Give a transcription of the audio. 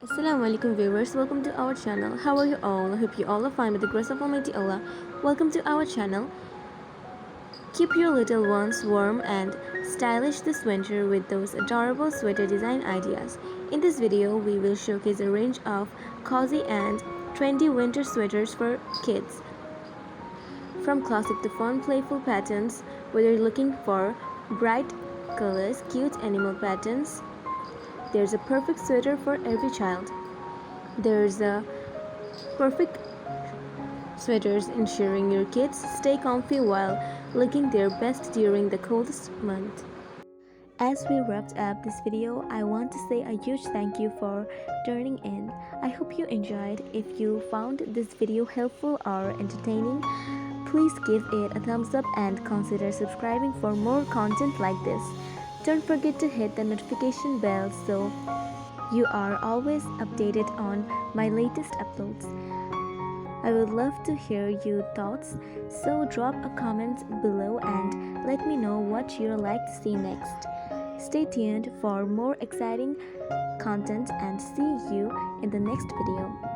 Assalamualaikum viewers, welcome to our channel. How are you all? I hope you all are fine with the grace of Almighty Allah. Welcome to our channel. Keep your little ones warm and stylish this winter with those adorable sweater design ideas. In this video, we will showcase a range of cozy and trendy winter sweaters for kids. From classic to fun, playful patterns, whether you're looking for bright colors, cute animal patterns, there's a perfect sweater for every child. There's a perfect sweaters ensuring your kids stay comfy while looking their best during the coldest month. As we wrapped up this video, I want to say a huge thank you for tuning in. I hope you enjoyed. If you found this video helpful or entertaining, please give it a thumbs up and consider subscribing for more content like this. Don't forget to hit the notification bell so you are always updated on my latest uploads. I would love to hear your thoughts, so drop a comment below and let me know what you'd like to see next. Stay tuned for more exciting content and see you in the next video.